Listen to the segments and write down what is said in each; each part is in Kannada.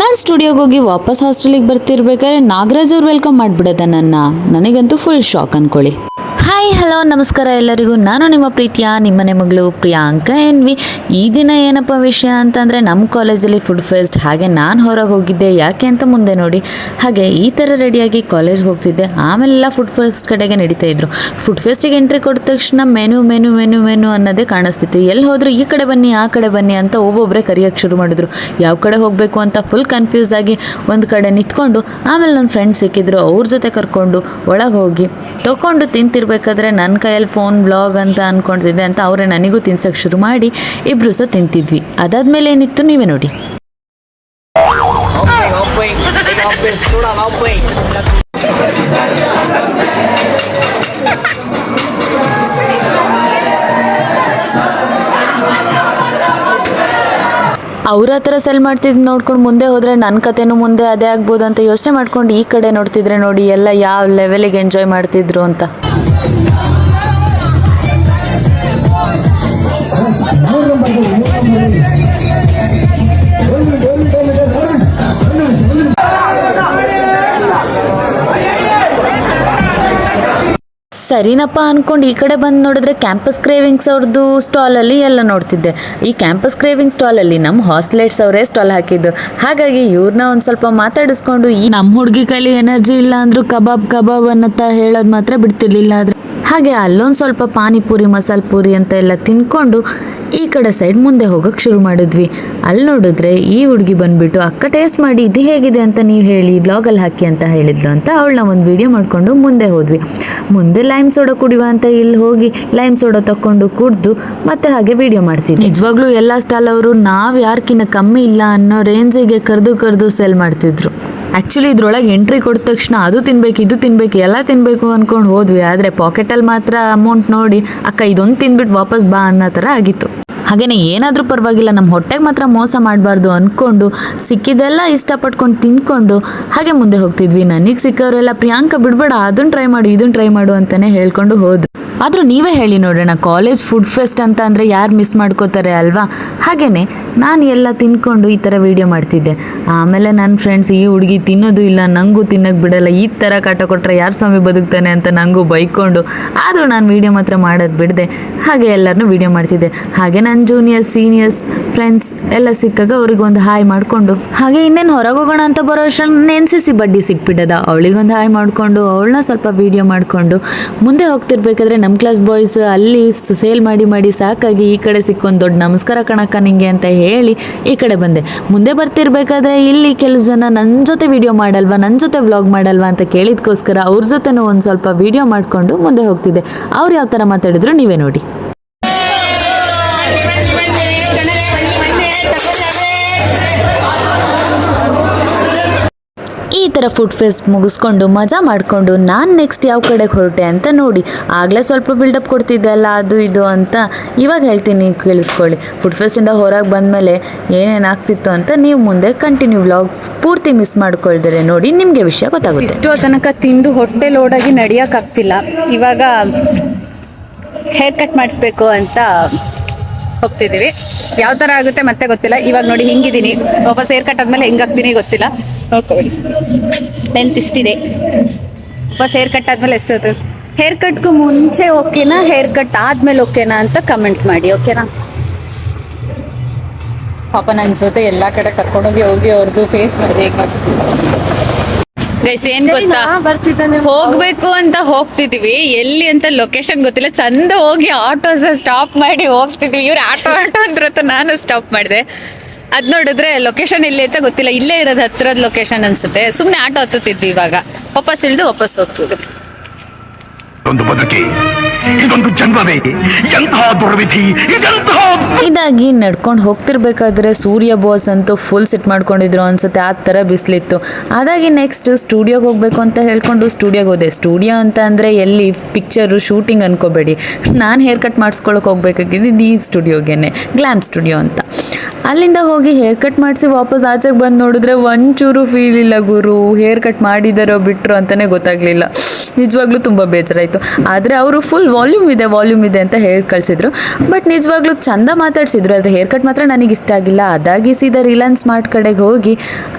ನಾನು ಸ್ಟುಡಿಯೋಗೆ ಹೋಗಿ ವಾಪಸ್ ಹಾಸ್ಟೆಲಿಗೆ ಬರ್ತಿರ್ಬೇಕಾದ್ರೆ ನಾಗರಾಜ್ ಅವ್ರು ವೆಲ್ಕಮ್ ಮಾಡಿಬಿಡೋದ ನನಗಂತೂ ಫುಲ್ ಶಾಕ್ ಅನ್ಕೊಳ್ಳಿ. ಹಾಯ್ ಹಲೋ ನಮಸ್ಕಾರ ಎಲ್ಲರಿಗೂ. ನಾನು ನಿಮ್ಮ ಪ್ರೀತಿಯ ನಿಮ್ಮನೆ ಮಗಳು ಪ್ರಿಯಾಂಕಾ ಎನ್ವಿ. ಈ ದಿನ ಏನಪ್ಪ ವಿಷಯ ಅಂತಂದರೆ ನಮ್ಮ ಕಾಲೇಜಲ್ಲಿ ಫುಡ್ ಫೆಸ್ಟ್, ಹಾಗೆ ನಾನು ಹೊರಗೆ ಹೋಗಿದ್ದೆ. ಯಾಕೆ ಅಂತ ಮುಂದೆ ನೋಡಿ. ಹಾಗೆ ಈ ಥರ ರೆಡಿಯಾಗಿ ಕಾಲೇಜ್ಗೆ ಹೋಗ್ತಿದ್ದೆ. ಆಮೇಲೆಲ್ಲ ಫುಡ್ ಫೆಸ್ಟ್ ಕಡೆಗೆ ನಡೀತಾ ಇದ್ರು. ಫುಡ್ ಫೆಸ್ಟಿಗೆ ಎಂಟ್ರಿ ಕೊಟ್ಟ ತಕ್ಷಣ ಮೆನು ಮೆನು ಮೆನು ಮೆನು ಅನ್ನೋದೇ ಕಾಣಿಸ್ತಿತ್ತು. ಎಲ್ಲಿ ಹೋದ್ರು ಈ ಕಡೆ ಬನ್ನಿ ಆ ಕಡೆ ಬನ್ನಿ ಅಂತ ಒಬ್ಬೊಬ್ಬರೇ ಕರೆಯೋಕ್ಕೆ ಶುರು ಮಾಡಿದ್ರು. ಯಾವ ಕಡೆ ಹೋಗಬೇಕು ಅಂತ ಫುಲ್ ಕನ್ಫ್ಯೂಸ್ ಆಗಿ ಒಂದು ಕಡೆ ನಿಂತ್ಕೊಂಡು, ಆಮೇಲೆ ನನ್ನ ಫ್ರೆಂಡ್ ಸಿಕ್ಕಿದ್ರು, ಅವ್ರ ಜೊತೆ ಕರ್ಕೊಂಡು ಒಳಗೆ ಹೋಗಿ ತೊಗೊಂಡು ತಿಂತಿರ್ಬೇಕಾದ್ರೆ ನನ್ನ ಕೈಯಲ್ಲಿ ಫೋನ್ ಬ್ಲಾಗ್ ಅಂತ ಅಂದ್ಕೊಂಡಿದ್ದೆ ಅಂತ ಅವರೇ ನನಗೂ ತಿನ್ಸೋಕ್ಕೆ ಶುರು ಮಾಡಿ ಇಬ್ಬರು ಸಹ ತಿಂತಿದ್ವಿ. ಅದಾದಮೇಲೆ ಏನಿತ್ತು ನೀವೇ ನೋಡಿ. ಅವ್ರ ಹತ್ರ ಸೆಲ್ ಮಾಡ್ತಿದ್ದು ನೋಡ್ಕೊಂಡು ಮುಂದೆ ಹೋದರೆ ನನ್ನ ಕತೆನೂ ಮುಂದೆ ಅದೇ ಆಗ್ಬೋದು ಅಂತ ಯೋಚನೆ ಮಾಡ್ಕೊಂಡು ಈ ಕಡೆ ನೋಡ್ತಿದ್ರೆ ನೋಡಿ ಎಲ್ಲ ಯಾವ ಲೆವೆಲಿಗೆ ಎಂಜಾಯ್ ಮಾಡ್ತಿದ್ರು ಅಂತ. ಸರಿನಪ್ಪ ಅಂದ್ಕೊಂಡು ಈ ಕಡೆ ಬಂದು ನೋಡಿದ್ರೆ ಕ್ಯಾಂಪಸ್ ಕ್ರೇವಿಂಗ್ಸ್ ಅವ್ರದ್ದು ಸ್ಟಾಲಲ್ಲಿ ಎಲ್ಲ ನೋಡ್ತಿದ್ದೆ. ಈ ಕ್ಯಾಂಪಸ್ ಕ್ರೇವಿಂಗ್ ಸ್ಟಾಲಲ್ಲಿ ನಮ್ಮ ಹಾಸ್ಟೆಲೇಟ್ಸ್ ಅವರೇ ಸ್ಟಾಲ್ ಹಾಕಿದ್ದು. ಹಾಗಾಗಿ ಇವ್ರನ್ನ ಒಂದು ಸ್ವಲ್ಪ ಮಾತಾಡಿಸ್ಕೊಂಡು, ಈ ನಮ್ಮ ಹುಡುಗಿ ಕೈಲಿ ಎನರ್ಜಿ ಇಲ್ಲ ಅಂದರೂ ಕಬಾಬ್ ಅನ್ನತ್ತ ಹೇಳೋದು ಮಾತ್ರ ಬಿಡ್ತಿರ್ಲಿಲ್ಲ. ಆದರೆ ಹಾಗೆ ಅಲ್ಲೊಂದು ಸ್ವಲ್ಪ ಪಾನಿಪುರಿ ಮಸಾಲೆ ಪೂರಿ ಅಂತ ಎಲ್ಲ ತಿನ್ಕೊಂಡು ಈ ಕಡೆ ಸೈಡ್ ಮುಂದೆ ಹೋಗೋಕ್ಕೆ ಶುರು ಮಾಡಿದ್ವಿ. ಅಲ್ಲಿ ನೋಡಿದ್ರೆ ಈ ಹುಡುಗಿ ಬಂದುಬಿಟ್ಟು, ಅಕ್ಕ ಟೇಸ್ಟ್ ಮಾಡಿ ಇದು ಹೇಗಿದೆ ಅಂತ ನೀವು ಹೇಳಿ ಬ್ಲಾಗಲ್ಲಿ ಹಾಕಿ ಅಂತ ಹೇಳಿದ್ಲು ಅಂತ ಅವಳನ್ನ ಒಂದು ವಿಡಿಯೋ ಮಾಡಿಕೊಂಡು ಮುಂದೆ ಹೋದ್ವಿ. ಮುಂದೆ ಲೈಮ್ ಸೋಡಾ ಕುಡಿಯುವ ಅಂತ ಇಲ್ಲಿ ಹೋಗಿ ಲೈಮ್ ಸೋಡಾ ತಗೊಂಡು ಕುಡಿದು ಮತ್ತೆ ಹಾಗೆ ವಿಡಿಯೋ ಮಾಡ್ತಿದ್ವಿ. ನಿಜವಾಗ್ಲೂ ಎಲ್ಲ ಸ್ಟಾಲ್ ಅವರು ನಾವು ಯಾರ್ಕಿನ್ನ ಕಮ್ಮಿ ಇಲ್ಲ ಅನ್ನೋ ರೇಂಜಿಗೆ ಕರೆದು ಸೆಲ್ ಮಾಡ್ತಿದ್ರು. ಆ್ಯಕ್ಚುಲಿ ಇದ್ರೊಳಗೆ ಎಂಟ್ರಿ ಕೊಟ್ಟ ತಕ್ಷಣ ಅದು ತಿನ್ಬೇಕು ಇದು ತಿನ್ಬೇಕು ಎಲ್ಲ ತಿನ್ನಬೇಕು ಅಂದ್ಕೊಂಡು ಹೋದ್ವಿ. ಆದರೆ ಪಾಕೆಟಲ್ಲಿ ಮಾತ್ರ ಅಮೌಂಟ್ ನೋಡಿ, ಅಕ್ಕ ಇದೊಂದು ತಿಂದ್ಬಿಟ್ಟು ವಾಪಸ್ ಬಾ ಅನ್ನೋ ಥರ ಆಗಿತ್ತು. ಹಾಗೆಯೇ ಏನಾದರೂ ಪರವಾಗಿಲ್ಲ, ನಮ್ಮ ಹೊಟ್ಟೆಗೆ ಮಾತ್ರ ಮೋಸ ಮಾಡಬಾರ್ದು ಅಂದ್ಕೊಂಡು ಸಿಕ್ಕಿದೆಲ್ಲ ಇಷ್ಟಪಟ್ಕೊಂಡು ತಿನ್ಕೊಂಡು ಹಾಗೆ ಮುಂದೆ ಹೋಗ್ತಿದ್ವಿ. ನನಗೆ ಸಿಕ್ಕವರೆಲ್ಲ ಪ್ರಿಯಾಂಕಾ ಬಿಡಬೇಡ, ಅದನ್ನು ಟ್ರೈ ಮಾಡು ಇದನ್ನು ಟ್ರೈ ಮಾಡು ಅಂತಲೇ ಹೇಳ್ಕೊಂಡು ಹೋದ್ರು. ಆದರೂ ನೀವೇ ಹೇಳಿ ನೋಡೋಣ, ಕಾಲೇಜ್ ಫುಡ್ ಫೆಸ್ಟ್ ಅಂತ ಅಂದರೆ ಯಾರು ಮಿಸ್ ಮಾಡ್ಕೋತಾರೆ ಅಲ್ವಾ? ಹಾಗೆಯೇ ನಾನು ಎಲ್ಲ ತಿನ್ಕೊಂಡು ಈ ಥರ ವೀಡಿಯೋ ಮಾಡ್ತಿದ್ದೆ. ಆಮೇಲೆ ನನ್ನ ಫ್ರೆಂಡ್ಸ್, ಈ ಹುಡುಗಿ ತಿನ್ನೋದು ಇಲ್ಲ, ನನಗೂ ತಿನ್ನೋಕ್ಕೆ ಬಿಡಲ್ಲ, ಈ ಥರ ಕಾಟ ಕೊಟ್ಟರೆ ಯಾರು ಸ್ವಾಮಿ ಬದುಕ್ತಾನೆ ಅಂತ ನನಗೂ ಬೈಕೊಂಡು, ಆದರೂ ನಾನು ವೀಡಿಯೋ ಮಾತ್ರ ಮಾಡೋದು ಬಿಡದೆ ಹಾಗೆ ಎಲ್ಲರನ್ನೂ ವೀಡಿಯೋ ಮಾಡ್ತಿದ್ದೆ. ಹಾಗೆ ನನ್ನ ಜೂನಿಯರ್ಸ್ ಸೀನಿಯರ್ಸ್ ಫ್ರೆಂಡ್ಸ್ ಎಲ್ಲ ಸಿಕ್ಕಾಗ ಅವ್ರಿಗೊಂದು ಹಾಯ್ ಮಾಡಿಕೊಂಡು, ಹಾಗೆ ಇನ್ನೇನು ಹೊರಗೆ ಹೋಗೋಣ ಅಂತ ಬರೋ ಅಷ್ಟರಲ್ಲಿ NCC ಬಡ್ಡಿ ಸಿಕ್ಬಿಟ್ಟದ. ಅವಳಿಗೊಂದು ಹಾಯ್ ಮಾಡಿಕೊಂಡು ಅವಳನ್ನ ಸ್ವಲ್ಪ ವೀಡಿಯೋ ಮಾಡಿಕೊಂಡು ಮುಂದೆ ಹೋಗ್ತಿರ್ಬೇಕಾದ್ರೆ ನಮ್ಮ ಕ್ಲಾಸ್ ಬಾಯ್ಸ್ ಅಲ್ಲಿ ಸೇಲ್ ಮಾಡಿ ಸಾಕಾಗಿ ಈ ಕಡೆ ಸಿಕ್ಕೊಂದು ದೊಡ್ಡ ನಮಸ್ಕಾರ ಕಣಕ್ಕ ನಿಂಗೆ ಅಂತ ಹೇಳಿ ಈ ಕಡೆ ಬಂದೆ. ಮುಂದೆ ಬರ್ತಿರ್ಬೇಕಾದ್ರೆ ಇಲ್ಲಿ ಕೆಲವು ಜನ ನನ್ನ ಜೊತೆ ವಿಡಿಯೋ ಮಾಡಲ್ವಾ, ನನ್ನ ಜೊತೆ ವ್ಲಾಗ್ ಮಾಡಲ್ವಾ ಅಂತ ಕೇಳಿದ್ಕೋಸ್ಕರ ಅವ್ರ ಜೊತೆನೂ ಒಂದು ಸ್ವಲ್ಪ ವಿಡಿಯೋ ಮಾಡಿಕೊಂಡು ಮುಂದೆ ಹೋಗ್ತಿದ್ದೆ. ಅವ್ರು ಯಾವ ಥರ ಮಾತಾಡಿದ್ರು ನೀವೇ ನೋಡಿ. ಈ ಥರ ಫುಡ್ ಫೆಸ್ಟ್ ಮುಗಿಸ್ಕೊಂಡು ಮಜಾ ಮಾಡಿಕೊಂಡು ನಾನು ನೆಕ್ಸ್ಟ್ ಯಾವ ಕಡೆಗೆ ಹೊರಟೆ ಅಂತ ನೋಡಿ. ಆಗಲೇ ಸ್ವಲ್ಪ ಬಿಲ್ಡಪ್ ಕೊಡ್ತಿದ್ದೆ ಅಲ್ಲ ಅದು ಇದು ಅಂತ, ಇವಾಗ ಹೇಳ್ತೀನಿ ಕೇಳಿಸ್ಕೊಳ್ಳಿ. ಫುಡ್ ಫೆಸ್ಟಿಂದ ಹೊರಗೆ ಬಂದಮೇಲೆ ಏನೇನಾಗ್ತಿತ್ತು ಅಂತ ನೀವು ಮುಂದೆ ಕಂಟಿನ್ಯೂ ವ್ಲಾಗ್ ಪೂರ್ತಿ ಮಿಸ್ ಮಾಡ್ಕೊಳ್ದರೆ ನೋಡಿ, ನಿಮಗೆ ವಿಷಯ ಗೊತ್ತಾಗುತ್ತೆ. ಇಷ್ಟು ತನಕ ತಿಂದು ಹೊಟ್ಟೆ ಲೋಡಾಗಿ ನಡೆಯೋಕ್ಕಾಗ್ತಿಲ್ಲ. ಇವಾಗ ಹೇರ್ ಕಟ್ ಮಾಡಿಸ್ಬೇಕು ಅಂತ ಹೋಗ್ತಿದ್ದೀವಿ. ಯಾವ ಥರ ಆಗುತ್ತೆ ಮತ್ತೆ ಗೊತ್ತಿಲ್ಲ. ಇವಾಗ ನೋಡಿ ಹಿಂಗಿದ್ದೀನಿ, ವಾಪಸ್ ಹೇರ್ ಕಟ್ ಆದಮೇಲೆ ಹೆಂಗಾಗ್ತೀನಿ ಗೊತ್ತಿಲ್ಲ. ನೋಡ್ಕೊಳ್ಳಿ, ಲೆಂತ್ ಇಷ್ಟಿದೆ. ವಾಪಸ್ ಹೇರ್ ಕಟ್ ಆದಮೇಲೆ ಎಷ್ಟು ಹೊತ್ತು? ಹೇರ್ ಕಟ್ಗೂ ಮುಂಚೆ ಓಕೆನಾ, ಹೇರ್ ಕಟ್ ಆದಮೇಲೆ ಓಕೆನಾ ಅಂತ ಕಮೆಂಟ್ ಮಾಡಿ, ಓಕೆನಾ? ಪಾಪ ನನ್ನ ಜೊತೆ ಎಲ್ಲ ಕಡೆ ಕರ್ಕೊಂಡೋಗಿ ಅವ್ರದ್ದು ಫೇಸ್ ಮಾಡಿದೆ. ಗೈಸ್ ಏನ್ ಗೊತ್ತಾ, ಹೋಗ್ಬೇಕು ಅಂತ ಹೋಗ್ತಿದೀವಿ, ಎಲ್ಲಿ ಅಂತ ಲೊಕೇಶನ್ ಗೊತ್ತಿಲ್ಲ. ಚಂದ ಹೋಗಿ ಆಟೋಸ್ ಸ್ಟಾಪ್ ಮಾಡಿ ಹೋಗ್ತಿದ್ವಿ. ಇವ್ರು ಆಟೋ ಅಂದ್ರತ್ತ ನಾನು ಸ್ಟಾಪ್ ಮಾಡಿದೆ. ಅದ್ ನೋಡಿದ್ರೆ ಲೊಕೇಶನ್ ಎಲ್ಲಿ ಅಂತ ಗೊತ್ತಿಲ್ಲ, ಇಲ್ಲೇ ಇರೋದು ಹತ್ರದ ಲೊಕೇಶನ್ ಅನ್ಸುತ್ತೆ. ಸುಮ್ನೆ ಆಟೋ ಹತ್ತುತ್ತಿದ್ವಿ. ಇವಾಗ ವಾಪಸ್ ಇಳಿದು ವಾಪಸ್ ಹೋಗ್ತಿದ್ವಿ. ಇದಾಗಿ ನಡ್ಕೊಂಡು ಹೋಗ್ತಿರ್ಬೇಕಾದ್ರೆ ಸೂರ್ಯ ಬಾಸ್ ಅಂತೂ ಫುಲ್ ಸಿಟ್ ಮಾಡ್ಕೊಂಡಿದ್ರು ಅನ್ಸುತ್ತೆ, ಆ ಥರ ಬಿಸಿಲಿತ್ತು. ಅದಾಗಿ ನೆಕ್ಸ್ಟ್ ಸ್ಟುಡಿಯೋಗೆ ಹೋಗ್ಬೇಕು ಅಂತ ಹೇಳ್ಕೊಂಡು ಸ್ಟುಡಿಯೋಗೆ ಹೋದೆ. ಸ್ಟುಡಿಯೋ ಅಂತ ಅಂದರೆ ಎಲ್ಲಿ ಪಿಕ್ಚರು ಶೂಟಿಂಗ್ ಅನ್ಕೋಬೇಡಿ, ನಾನು ಹೇರ್ ಕಟ್ ಮಾಡಿಸ್ಕೊಳಕ್ಕೆ ಹೋಗ್ಬೇಕಾಗಿದ್ದು ಈ ಸ್ಟುಡಿಯೋಗೇನೆ, ಗ್ಲಾಮ್ ಸ್ಟುಡಿಯೋ ಅಂತ. ಅಲ್ಲಿಂದ ಹೋಗಿ ಹೇರ್ ಕಟ್ ಮಾಡಿಸಿ ವಾಪಸ್ ಆಚೆಗೆ ಬಂದು ನೋಡಿದ್ರೆ ಒಂಚೂರು ಫೀಲ್ ಇಲ್ಲ ಗುರು, ಹೇರ್ ಕಟ್ ಮಾಡಿದಾರೋ ಬಿಟ್ಟರು ಅಂತಲೇ ಗೊತ್ತಾಗಲಿಲ್ಲ. ನಿಜವಾಗ್ಲೂ ತುಂಬ ಬೇಜಾರಾಯಿತು. ಆದರೆ ಅವರು ಫುಲ್ ವಾಲ್ಯೂಮ್ ಇದೆ ಅಂತ ಹೇಳಿ ಕಳಿಸಿದ್ರು. ಬಟ್ ನಿಜವಾಗ್ಲೂ ಚಂದ ಮಾತಾಡ್ಸಿದ್ರು. ಆದರೆ ಹೇರ್ ಕಟ್ ಮಾತ್ರ ನನಗೆ ಇಷ್ಟ ಆಗಿಲ್ಲ. ಅದಾಗಿ ಸೀದಾ ರಿಲಯನ್ಸ್ ಸ್ಮಾರ್ಟ್ ಕಡೆಗೆ ಹೋಗಿ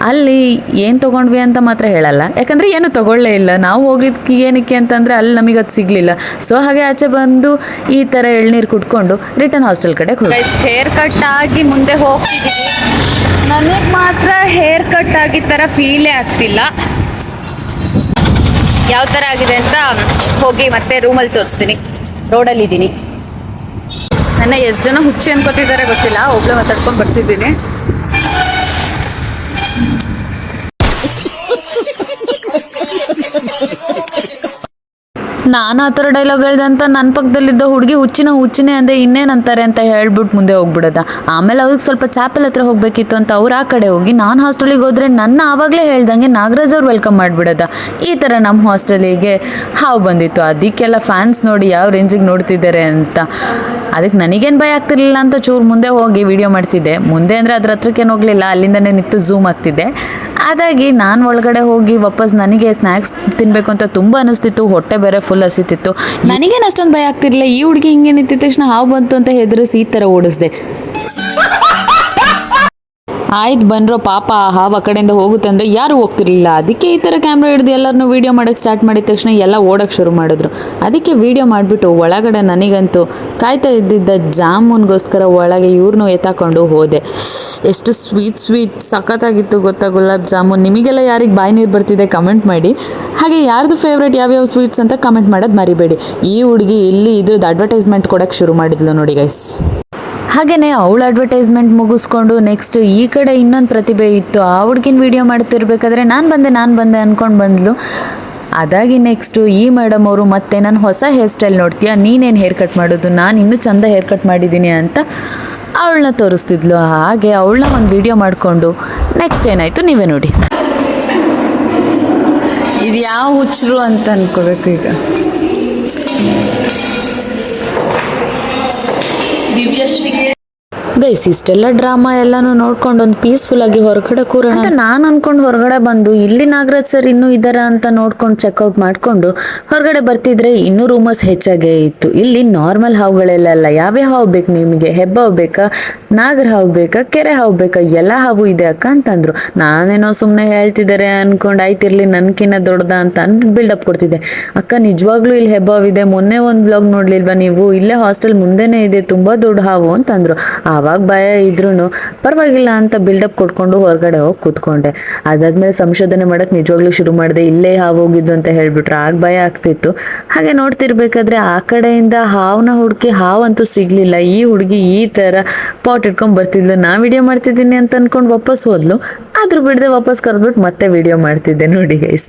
ಅಲ್ಲಿ ಏನು ತೊಗೊಂಡ್ವಿ ಅಂತ ಮಾತ್ರ ಹೇಳಲ್ಲ, ಯಾಕಂದರೆ ಏನು ತೊಗೊಳ್ಳೇ ಇಲ್ಲ. ನಾವು ಹೋಗಿದ್ದಕ್ಕೆ ಏನಕ್ಕೆ ಅಂತಂದರೆ ಅಲ್ಲಿ ನಮಗೆ ಅದು ಸಿಗಲಿಲ್ಲ. ಸೊ ಹಾಗೆ ಆಚೆ ಬಂದು ಈ ಥರ ಎಳ್ನೀರು ಕುಟ್ಕೊಂಡು ರಿಟರ್ನ್ ಹಾಸ್ಟೆಲ್ ಕಡೆಗೆ ಹೋಗಿ ಹೇರ್ ಕಟ್ ಆಗಿ ಮುಂದೆ ಹೋಗ್ತಿದ್ದೀವಿ. ನನಗೆ ಮಾತ್ರ ಹೇರ್ ಕಟ್ ಆಗಿದ್ದ ಥರ ಫೀಲೇ ಆಗ್ತಿಲ್ಲ. ಯಾವ ಥರ ಆಗಿದೆ ಅಂತ ಹೋಗಿ ಮತ್ತೆ ರೂಮಲ್ಲಿ ತೋರಿಸ್ತೀನಿ. ರೋಡಲ್ಲಿದ್ದೀನಿ. ನನ್ನ ಎಷ್ಟು ಜನ ಹುಚ್ಚಿ ಅನ್ಕೋತಿದ್ದಾರೆ ಗೊತ್ತಿಲ್ಲ, ಒಬ್ಳೆ ಮಾತಾಡ್ಕೊಂಡು ಬರ್ತಿದ್ದೀನಿ. ನಾನು ಆ ಥರ ಡೈಲಾಗ್ ಹೇಳ್ದೆ ಅಂತ ನನ್ನ ಪಕ್ಕದಲ್ಲಿದ್ದ ಹುಡುಗಿ ಹುಚ್ಚಿನೇ ಅಂದೆ ಇನ್ನೇನಂತಾರೆ ಅಂತ ಹೇಳ್ಬಿಟ್ಟು ಮುಂದೆ ಹೋಗ್ಬಿಡೋದ. ಆಮೇಲೆ ಅವ್ರಿಗೆ ಸ್ವಲ್ಪ ಚಾಪಲ್ ಹತ್ರ ಹೋಗಬೇಕಿತ್ತು ಅಂತ ಅವ್ರು ಆ ಕಡೆ ಹೋಗಿ ನಾನು ಹಾಸ್ಟೆಲಿಗೆ ಹೋದರೆ ನನ್ನ ಆವಾಗಲೇ ಹೇಳ್ದಂಗೆ ನಾಗರಾಜ್ ಅವ್ರು ವೆಲ್ಕಮ್ ಮಾಡಿಬಿಡೋದ. ಈ ಥರ ನಮ್ಮ ಹಾಸ್ಟೆಲಿಗೆ ಹಾವು ಬಂದಿತ್ತು. ಅದಕ್ಕೆಲ್ಲ ಫ್ಯಾನ್ಸ್ ನೋಡಿ ಯಾವ ರೇಂಜಿಗೆ ನೋಡ್ತಿದ್ದಾರೆ ಅಂತ. ಅದಕ್ಕೆ ನನಗೇನು ಭಯ ಆಗ್ತಿರ್ಲಿಲ್ಲ ಅಂತ ಚೂರು ಮುಂದೆ ಹೋಗಿ ವಿಡಿಯೋ ಮಾಡ್ತಿದ್ದೆ. ಮುಂದೆ ಅಂದರೆ ಅದ್ರ ಹತ್ರಕ್ಕೇನು ಹೋಗಲಿಲ್ಲ, ಅಲ್ಲಿಂದನೇ ನಿಂತು ಝೂಮ್ ಆಗ್ತಿದ್ದೆ. ಅದಾಗಿ ನಾನು ಒಳಗಡೆ ಹೋಗಿ ವಾಪಸ್ ನನಗೆ ಸ್ನ್ಯಾಕ್ಸ್ ತಿನ್ನಬೇಕು ಅಂತ ತುಂಬ ಅನಿಸ್ತಿತ್ತು. ಹೊಟ್ಟೆ ಬೇರೆ ಫುಲ್ ಹಸಿತಿತ್ತು. ನನಗೇನು ಅಷ್ಟೊಂದು ಭಯ ಆಗ್ತಿರಲಿಲ್ಲ. ಈ ಹುಡುಗಿ ಹಿಂಗೆ ನಿಂತಿದ ತಕ್ಷಣ ಹಾವು ಬಂತು ಅಂತ ಹೆದರಿಸಿ ಈ ಥರ ಓಡಿಸ್ದೆ. ಆಯ್ತು ಬನ್ರೋ ಪಾಪ ಹಾವು ಆ ಕಡೆಯಿಂದ ಹೋಗುತ್ತೆ ಅಂದರೆ ಯಾರು ಹೋಗ್ತಿರ್ಲಿಲ್ಲ. ಅದಕ್ಕೆ ಈ ಥರ ಕ್ಯಾಮ್ರಾ ಹಿಡಿದು ಎಲ್ಲರನ್ನೂ ವೀಡಿಯೋ ಮಾಡೋಕ್ಕೆ ಸ್ಟಾರ್ಟ್ ಮಾಡಿದ ತಕ್ಷಣ ಎಲ್ಲ ಓಡೋಕ್ಕೆ ಶುರು ಮಾಡಿದ್ರು. ಅದಕ್ಕೆ ವೀಡಿಯೋ ಮಾಡಿಬಿಟ್ಟು ಒಳಗಡೆ ನನಗಂತೂ ಕಾಯ್ತಾ ಇದ್ದಿದ್ದ ಜಾಮೂನ್ಗೋಸ್ಕರ ಒಳಗೆ ಇವ್ರನ್ನೂ ಎತ್ತಾಕೊಂಡು ಹೋದೆ. ಎಷ್ಟು ಸ್ವೀಟ್ ಸಖತ್ತಾಗಿತ್ತು ಗೊತ್ತಾ ಗುಲಾಬ್ ಜಾಮೂನ್. ನಿಮಗೆಲ್ಲ ಯಾರಿಗೆ ಬಾಯಿ ನೀರು ಬರ್ತಿದೆ ಕಮೆಂಟ್ ಮಾಡಿ. ಹಾಗೆ ಯಾರ್ದು ಫೇವ್ರೇಟ್ ಯಾವ್ಯಾವ ಸ್ವೀಟ್ಸ್ ಅಂತ ಕಮೆಂಟ್ ಮಾಡೋದು ಮರಿಬೇಡಿ. ಈ ಹುಡುಗಿ ಇಲ್ಲಿ ಇದ್ರದ್ದು ಅಡ್ವರ್ಟೈಸ್ಮೆಂಟ್ ಕೊಡೋಕ್ಕೆ ಶುರು ಮಾಡಿದ್ಲು ನೋಡಿ ಗೈಸ್. ಹಾಗೆಯೇ ಅವಳು ಅಡ್ವರ್ಟೈಸ್ಮೆಂಟ್ ಮುಗಿಸ್ಕೊಂಡು ನೆಕ್ಸ್ಟ್ ಈ ಕಡೆ ಇನ್ನೊಂದು ಪ್ರತಿಭೆ ಇತ್ತು. ಆ ಹುಡುಗಿನ ವೀಡಿಯೋ ಮಾಡ್ತಿರ್ಬೇಕಾದ್ರೆ ನಾನು ಬಂದೆ ಅಂದ್ಕೊಂಡು ಬಂದ್ಲು. ಅದಾಗಿ ನೆಕ್ಸ್ಟು ಈ ಮೇಡಮ್ ಅವರು ಮತ್ತೆ ನಾನು ಹೊಸ ಹೇರ್ ಸ್ಟೈಲ್ ನೋಡ್ತೀಯಾ, ನೀನೇನು ಹೇರ್ ಕಟ್ ಮಾಡೋದು, ನಾನು ಇನ್ನೂ ಚಂದ ಹೇರ್ ಕಟ್ ಮಾಡಿದ್ದೀನಿ ಅಂತ ಅವಳನ್ನ ತೋರಿಸ್ತಿದ್ಲು. ಹಾಗೆ ಅವಳನ್ನ ಒಂದು ವೀಡಿಯೋ ಮಾಡಿಕೊಂಡು ನೆಕ್ಸ್ಟ್ ಏನಾಯಿತು ನೀವೇ ನೋಡಿ. ಇದು ಯಾವ ಹುಚ್ಚರು ಅಂತ ಅನ್ಕೋಬೇಕು ಈಗ. ಗೈಸ್ ಇಷ್ಟೆಲ್ಲ ಡ್ರಾಮಾ ಎಲ್ಲಾನು ನೋಡ್ಕೊಂಡು ಒಂದು ಪೀಸ್ಫುಲ್ಲಾಗಿ ಹೊರಗಡೆ ಕೂರೋಣ ಅಂತ ನಾನು ಅನ್ಕೊಂಡು ಹೊರಗಡೆ ಬಂದು ಇಲ್ಲಿ ನಾಗರಾಜ್ ಸರ್ ಇನ್ನೂ ಇದ್ದಾರ ಅಂತ ನೋಡ್ಕೊಂಡು ಚೆಕ್ಔಟ್ ಮಾಡಿಕೊಂಡು ಹೊರಗಡೆ ಬರ್ತಿದ್ರೆ ಇನ್ನೂ ರೂಮರ್ಸ್ ಹೆಚ್ಚಾಗೇ ಇತ್ತು. ಇಲ್ಲಿ ನಾರ್ಮಲ್ ಹಾವುಗಳೆಲ್ಲ ಅಲ್ಲ, ಯಾವ್ಯಾವ ಹಾವು ಬೇಕು ನಿಮಗೆ, ಹೆಬ್ಬ ಹಾವು ಬೇಕಾ, ನಾಗರ ಹಾವು ಬೇಕಾ, ಕೆರೆ ಹಾವು ಬೇಕಾ, ಎಲ್ಲ ಹಾವು ಇದೆ ಅಕ್ಕ ಅಂತಂದ್ರು. ನಾನೇನೋ ಸುಮ್ಮನೆ ಹೇಳ್ತಿದ್ದಾರೆ ಅನ್ಕೊಂಡು ಆಯ್ತಿರ್ಲಿ ನನ್ಕಿನ್ನ ದೊಡ್ಡದ ಅಂತ ಬಿಲ್ಡಪ್ ಕೊಡ್ತಿದ್ದೆ. ಅಕ್ಕ ನಿಜವಾಗ್ಲೂ ಇಲ್ಲಿ ಹೆಬ್ಬ ಹಾವಿದೆ, ಮೊನ್ನೆ ಒಂದು ಬ್ಲಾಗ್ ನೋಡ್ಲಿಲ್ವಾ ನೀವು, ಇಲ್ಲೇ ಹಾಸ್ಟೆಲ್ ಮುಂದೆನೇ ಇದೆ ತುಂಬಾ ದೊಡ್ಡ ಹಾವು ಅಂತಂದ್ರು. ಆವಾಗ ಭಯ ಇದ್ರೂ ಪರವಾಗಿಲ್ಲ ಅಂತ ಬಿಲ್ಡಪ್ ಕೊಟ್ಕೊಂಡು ಹೊರಗಡೆ ಹೋಗಿ ಕೂತ್ಕೊಂಡೆ. ಅದಾದ್ಮೇಲೆ ಸಂಶೋಧನೆ ಮಾಡಕ್ಕೆ ನಿಜವಾಗ್ಲೂ ಶುರು ಮಾಡಿದೆ. ಇಲ್ಲೇ ಹಾವು ಹೋಗಿದ್ದು ಅಂತ ಹೇಳ್ಬಿಟ್ರೆ ಆಗ ಭಯ ಆಗ್ತಿತ್ತು. ಹಾಗೆ ನೋಡ್ತಿರ್ಬೇಕಾದ್ರೆ ಆ ಕಡೆಯಿಂದ ಹಾವನ್ನ ಹುಡುಕಿ ಹಾವಂತೂ ಸಿಗ್ಲಿಲ್ಲ. ಈ ಹುಡುಗಿ ಈ ಥರ ಪಾಟ್ ಇಟ್ಕೊಂಡು ಬರ್ತಿದ್ಲು. ನಾ ವಿಡಿಯೋ ಮಾಡ್ತಿದ್ದೀನಿ ಅಂತ ಅನ್ಕೊಂಡು ವಾಪಸ್ ಹೋದ್ಲು. ಆದ್ರೂ ಬಿಡದೆ ವಾಪಸ್ ಕರೆದ್ಬಿಟ್ಟು ಮತ್ತೆ ವಿಡಿಯೋ ಮಾಡ್ತಿದ್ದೆ ನೋಡಿ ಗೈಸ್.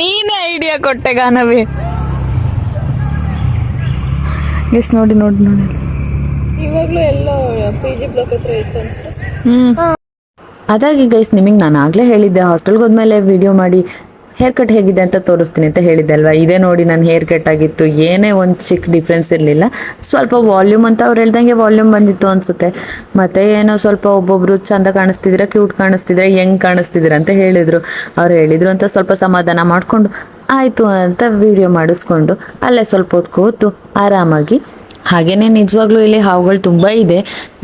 ನೀನೇ ಐಡಿಯಾ ಕೊಟ್ಟೆ ಗಾನವಿ ಗೈಸ್. ನೋಡಿ ಇವಾಗಲೂ ಎಲ್ಲೋ PG ಬ್ಲಾಕ್ ಹತ್ರ ಇತ್ತಂತೆ. ಅದಾಗಿ ಗೈಸ್ ನಿಮಗೆ ನಾನು ಆಗಲೇ ಹೇಳಿದ್ದೆ ಹಾಸ್ಟೆಲ್ಗೆ ಹೋದ್ಮೇಲೆ ವಿಡಿಯೋ ಮಾಡಿ ಹೇರ್ ಕಟ್ ಹೇಗಿದೆ ಅಂತ ತೋರಿಸ್ತೀನಿ ಅಂತ ಹೇಳಿದ್ದೆ ಅಲ್ವಾ. ಇದೇ ನೋಡಿ ನನ್ನ ಹೇರ್ ಕಟ್ ಆಗಿತ್ತು. ಏನೇ ಒಂದು ಚಿಕ್ಕ ಡಿಫ್ರೆನ್ಸ್ ಇರಲಿಲ್ಲ. ಸ್ವಲ್ಪ ವಾಲ್ಯೂಮ್ ಅಂತ ಅವ್ರು ಹೇಳ್ದಂಗೆ ವಾಲ್ಯೂಮ್ ಬಂದಿತ್ತು ಅನಿಸುತ್ತೆ. ಮತ್ತು ಏನೋ ಸ್ವಲ್ಪ ಒಬ್ಬೊಬ್ರು ಚಂದ ಕಾಣಿಸ್ತಿದ್ದೀರಾ, ಕ್ಯೂಟ್ ಕಾಣಿಸ್ತಿದ್ದೀರಾ, ಹೆಂಗೆ ಕಾಣಿಸ್ತಿದ್ದೀರಾ ಅಂತ ಹೇಳಿದರು. ಅವ್ರು ಹೇಳಿದರು ಅಂತ ಸ್ವಲ್ಪ ಸಮಾಧಾನ ಮಾಡಿಕೊಂಡು ಆಯಿತು ಅಂತ ವಿಡಿಯೋ ಮಾಡಿಸ್ಕೊಂಡು ಅಲ್ಲೇ ಸ್ವಲ್ಪ ಹೊತ್ತು ಕೂತು ಆರಾಮಾಗಿ. ಹಾಗೇನೆ ನಿಜವಾಗ್ಲೂ ಇಲ್ಲಿ ಹಾವುಗಳು ತುಂಬ ಇದೆ.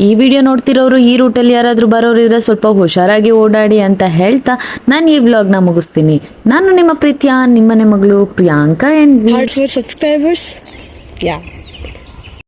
ಈ ವಿಡಿಯೋ ನೋಡ್ತಿರೋರು ಈ ರೂಟಲ್ಲಿ ಯಾರಾದರೂ ಬರೋರು ಇದ್ರೆ ಸ್ವಲ್ಪ ಹುಷಾರಾಗಿ ಓಡಾಡಿ ಅಂತ ಹೇಳ್ತಾ ನಾನು ಈ ವ್ಲಾಗ್ನ ಮುಗಿಸ್ತೀನಿ. ನಾನು ನಿಮ್ಮ ಪ್ರೀತಿಯ ನಿಮ್ಮನೆ ಮಗಳು ಪ್ರಿಯಾಂಕಾ. And subscribers. Yeah.